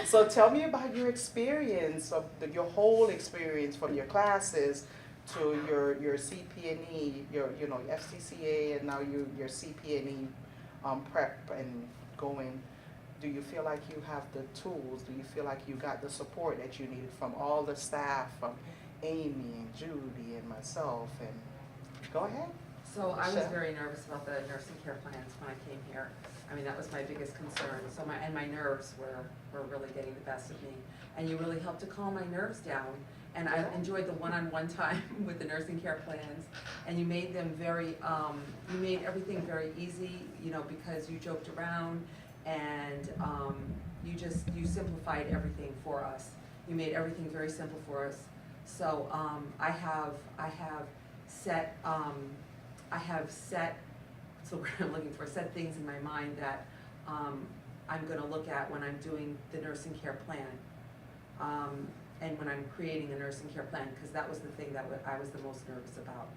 So tell me about your experience of your whole experience from your classes to your CPNE, your FCCA, and now your CPNE prep and going. Do you feel like you have the tools? Do you feel like you got the support that you needed from all the staff, from Amy and Judy and myself? And go ahead. So I was Michelle? very nervous about the nursing care plans when I came here. I mean, that was my biggest concern. So my nerves were really getting the best of me. And you really helped to calm my nerves down. And I enjoyed the one-on-one time with the nursing care plans. And you made them you made everything very easy, because you joked around and you simplified everything for us. You made everything very simple for us. So I have set what's the word I'm looking for, set things in my mind that I'm gonna look at when I'm doing the nursing care plan. And when I'm creating a nursing care plan, because that was the thing that I was the most nervous about.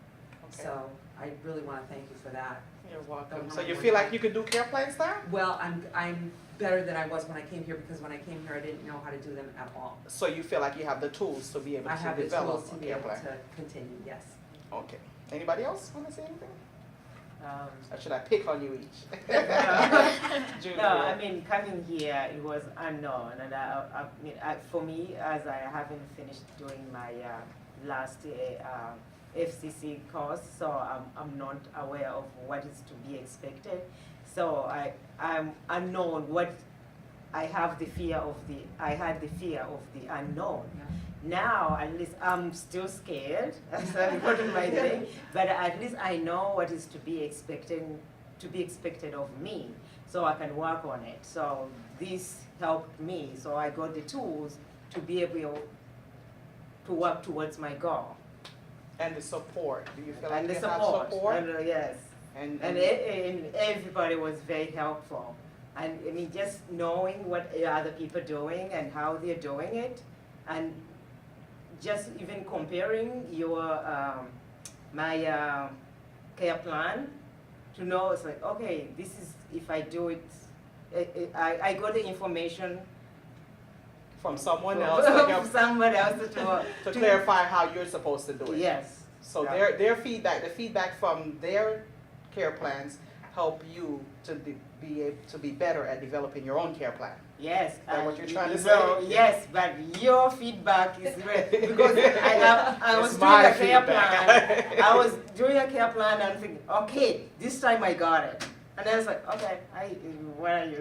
Okay. So I really wanna thank you for that. You're welcome. So you feel like you could do care plans now? Well, I'm better than I was when I came here, because when I came here, I didn't know how to do them at all. So you feel like you have the tools to be able I to have the develop tools to a be care able plan? to continue, yes. Okay. Anybody else want to say anything? Um, Or should I pick on you each? Judy, No, I mean, coming here, it was unknown, and for me, as I haven't finished doing my last FCC course, so I'm not aware of what is to be expected. So I'm unknown. I had the fear of the unknown. Yeah. Now, at least I'm still scared, so I'm putting my thing, but at least I know what is to be expected of me, so I can work on it. So this helped me, so I got the tools to be able to work towards my goal. and the support. Do you feel like And you the have support, support? yes. And And everybody was very helpful. And I mean, just knowing what other people are doing and how they're doing it, and just even comparing my care plan to know, it's like, okay, this is, if I do it, I got the information from someone from else to help someone else to clarify how you're supposed to do it. Yes. So Yeah. their feedback, the feedback from their care plans help you to be able to be better at developing your own care plan. Yes. that what you're trying to so, say? yes, but your feedback is great, because I was It's doing my a care feedback. plan. I was doing a care plan and thinking, okay, this time I got it. And I was like, okay, what are you?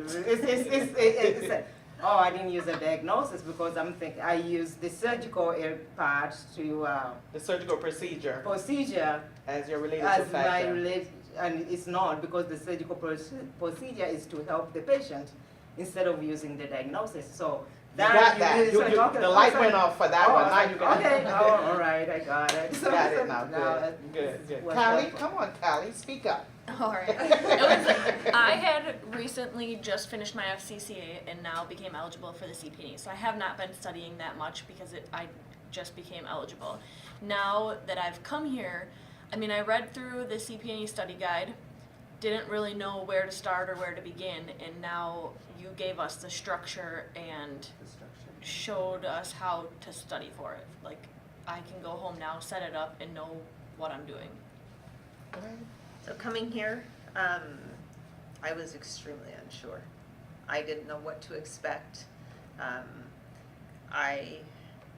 Oh, I didn't use a diagnosis, because I'm thinking I used the surgical part to The surgical procedure procedure as your related as my factor. and it's not, because the surgical procedure is to help the patient instead of using the diagnosis. So You got that. it's like, okay, The light okay. went off for that Oh, one. I Now was you like, got okay, it. oh, all right, I got it. You got it now. Now Good. was Callie, helpful. come on, Callie, speak up. All right. I had recently just finished my FCCA and now became eligible for the CPNE. So I have not been studying that much because I just became eligible. Now that I've come here, I mean, I read through the CPNE study guide, didn't really know where to start or where to begin, and now you gave us the structure and showed us how to study for it. Like, I can go home now, set it up, and know what I'm doing. So coming here, I was extremely unsure. I didn't know what to expect. I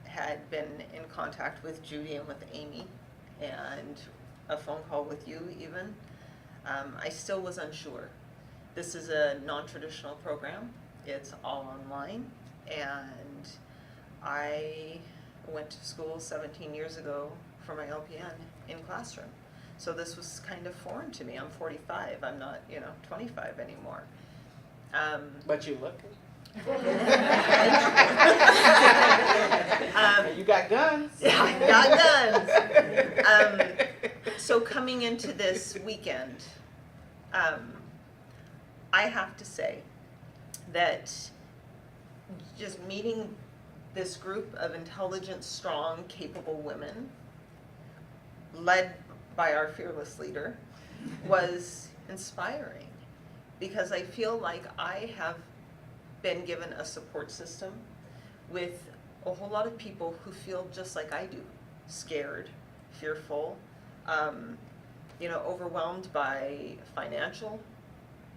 had been in contact with Judy and with Amy, and a phone call with you even. I still was unsure. This is a non-traditional program. It's all online, and I went to school 17 years ago for my LPN in classroom. So this was kind of foreign to me. I'm 45. I'm not, 25 anymore. But you look. Um, You got guns. I got guns. So coming into this weekend, I have to say that just meeting this group of intelligent, strong, capable women, led by our fearless leader, was inspiring, because I feel like I have been given a support system with a whole lot of people who feel just like I do, scared, fearful, overwhelmed by financial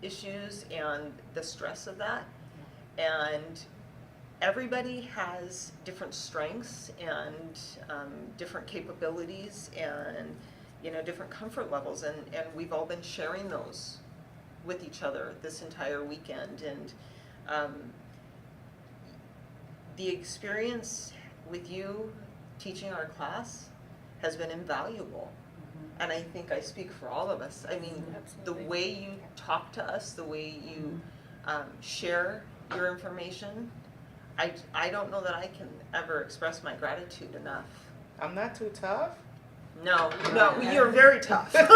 issues and the stress of that. And everybody has different strengths and different capabilities and different comfort levels, and we've all been sharing those with each other this entire weekend. And the experience with you teaching our class has been invaluable. And I think I speak for all of us. I mean, the way you talk to us, the way you share your information, I don't know that I can ever express my gratitude enough. I'm not too tough. No, you're very tough. but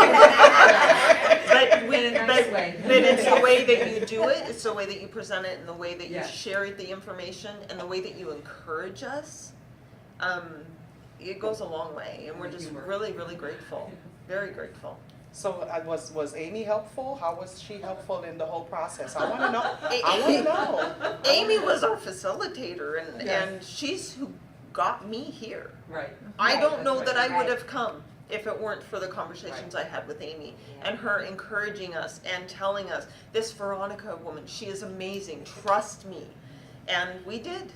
it's the way that you do it, it's the way that you present it, and the way that you share the information, and the way that you encourage us. It goes a long way, and we're just really, really grateful, very grateful. So was Amy helpful? How was she helpful in the whole process? I want to know. I want to know. Amy was our facilitator, and she's who got me here. Right. I don't know that I would have come if it weren't for the conversations I had with Amy and her encouraging us and telling us, this Veronica woman, she is amazing, trust me. And we did,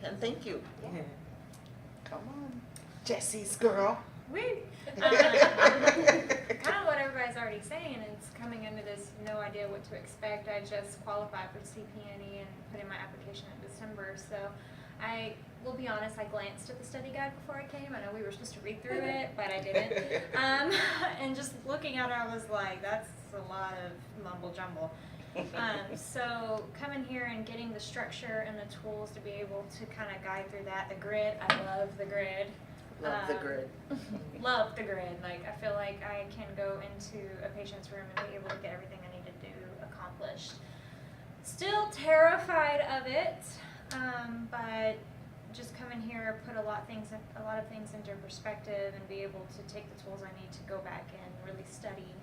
and thank you. Come on, Jessie's girl. Kind of what everybody's already saying. It's coming into this no idea what to expect. I just qualified for CPNE and put in my application in December. So I will be honest, I glanced at the study guide before I came. I know we were supposed to read through it, but I didn't. And just looking at it, I was like, that's a lot of mumble jumble. So coming here and getting the structure and the tools to be able to kind of guide through that. The grid, I love the grid. Love the grid. Love the grid. Like, I feel like I can go into a patient's room and be able to get everything I need to do accomplished. Still terrified of it, but just come in here, put a lot of things into perspective, and be able to take the tools I need to go back and really study,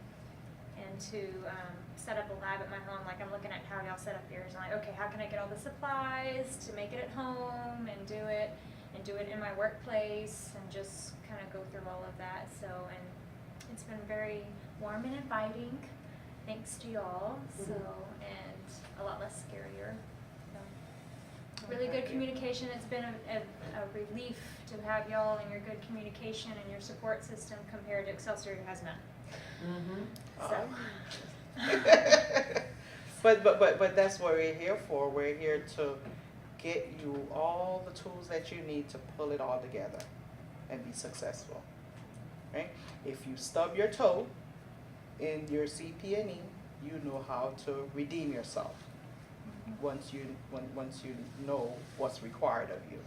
and to set up a lab at my home. Like, I'm looking at how y'all set up yours, and like, okay, how can I get all the supplies to make it at home and do it in my workplace, and just kind of go through all of that. So, and it's been very warm and inviting, thanks to y'all. So, and a lot less scarier. So, really good communication. It's been a relief to have y'all and your good communication and your support system compared to Excelsior, who has none. So. But that's what we're here for. We're here to get you all the tools that you need to pull it all together and be successful. Right? If you stub your toe in your CPNE, you know how to redeem yourself. Once you know what's required of you,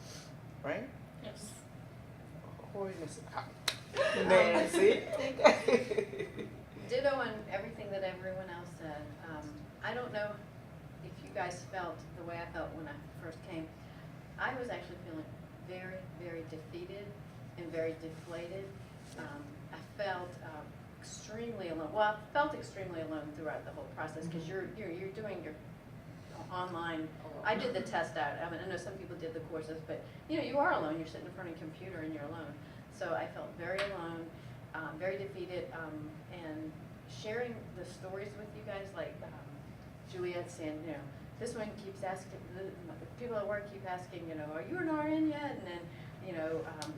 right? Yes. Who are you missing out? Nancy. Ditto on everything that everyone else said. I don't know if you guys felt the way I felt when I first came. I was actually feeling very, very defeated and very deflated. I felt extremely alone. Well, I felt extremely alone throughout the whole process, because you're doing your online. I did the test out. I mean, I know some people did the courses, but you are alone. You're sitting in front of a computer and you're alone. So I felt very alone, very defeated, and sharing the stories with you guys, like Juliet saying, this one keeps asking, the people at work keep asking, are you an RN yet? And then,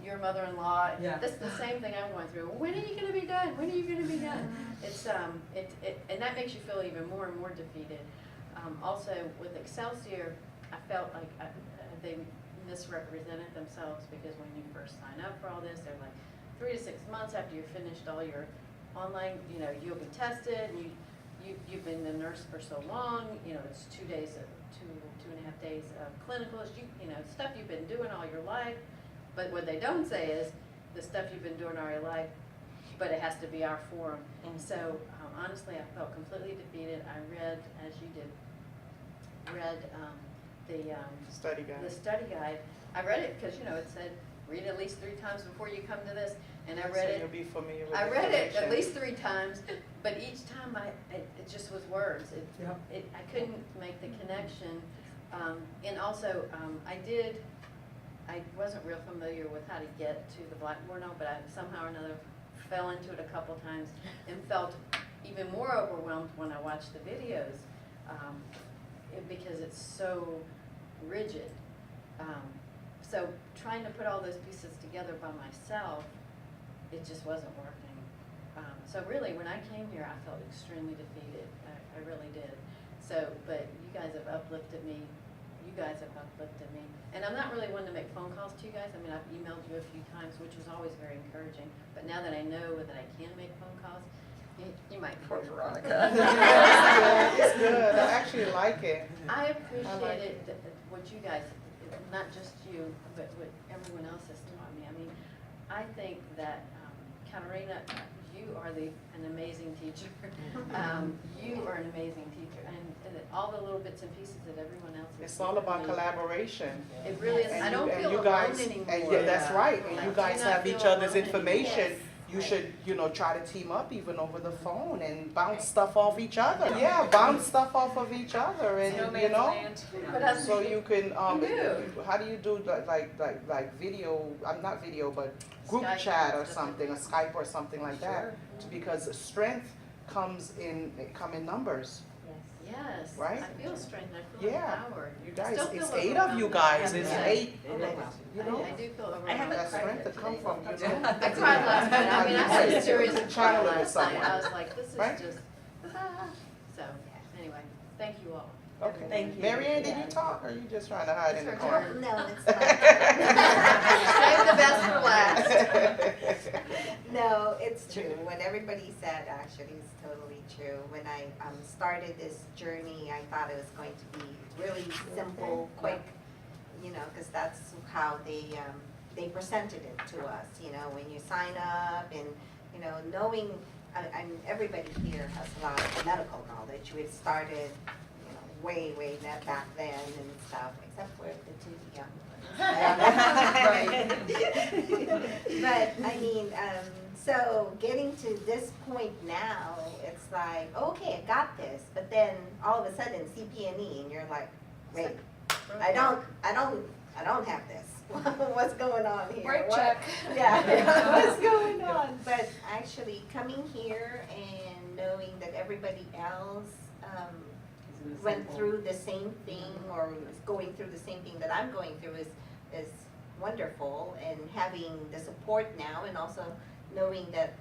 your mother-in-law, that's the same thing I'm going through. When are you going to be done? When are you going to be done? It's, and that makes you feel even more and more defeated. Also, with Excelsior, I felt like they misrepresented themselves, because when you first sign up for all this, they're like 3 to 6 months after you've finished all your online, you'll be tested, and you've been the nurse for so long, it's 2 days of, two and a half days of clinicals, stuff you've been doing all your life. But what they don't say is the stuff you've been doing all your life, but it has to be our forum. So honestly, I felt completely defeated. I read, as you did, the Study guide. The study guide. I read it because it said read it at least 3 times before you come to this, and I read So it. you'll be familiar with I the read it information. at least 3 times, but each time it just was words. I couldn't make the connection And also, I wasn't real familiar with how to get to the Blackboard now, but I somehow or another fell into it a couple times and felt even more overwhelmed when I watched the videos, because it's so rigid. So trying to put all those pieces together by myself, it just wasn't working. So really, when I came here, I felt extremely defeated. I really did. So, but you guys have uplifted me. You guys have uplifted me. And I'm not really one to make phone calls to you guys. I mean, I've emailed you a few times, which was always very encouraging. But now that I know that I can make phone calls, you might be Poor here. Veronica. It's good, I actually like it. I appreciated what you guys, not just you, but what everyone else has taught me. I mean, I think that, Katarina, you are an amazing teacher. You are an amazing teacher, and all the little bits and pieces that everyone else is. It's all about collaboration. It really is. And I don't you- and feel you alone guys- anymore. And yeah, that's right, and I you do guys not have feel each other's alone anymore. information. Yes. You should, try to team up even over the phone and bounce stuff off each other. Yeah, bounce stuff off of each other and, No man's land. But I so you can, Yeah. how do you do like video, not video, but group Skype chat or and stuff like something, a Skype or something like that? Because strength come in numbers. Yes. Right? I feel strength, I feel Yeah. empowered. You guys, Still feel it's 8 of you overwhelmed. guys, it's Yeah. 8, I do feel overwhelmed. I haven't that cried strength to yet come today. from, I cried last night. I mean, I had a serious cry Channel it with last night. someone. I was like, this is Right? just, so, anyway, thank you all. Okay. Thank you. Mary Ann, did you talk, or are you just trying to hide in the corner? No, it's Save the best for last. not. No, it's true. What everybody said actually is totally true. When I started this journey, I thought it was going to be really simple, quick, because that's how they presented it to us, when you sign up and, knowing, everybody here has a lot of medical knowledge. We started, way back then and stuff, except for the two young ones. But I mean, so getting to this point now, it's like, okay, I got this, but then all of a sudden CPNE, and you're like, wait, I don't have this. What's going on here? Break What- check. Yeah, what's going on? But actually coming here and knowing that everybody else went through the same thing or is going through the same thing that I'm going through is wonderful, and having the support now, and also knowing that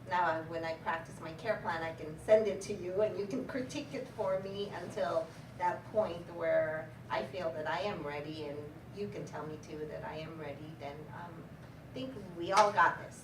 now when I practice my care plan, I can send it to you and you can critique it for me until that point where I feel that I am ready, and you can tell me too that I am ready. Then I think we all got this.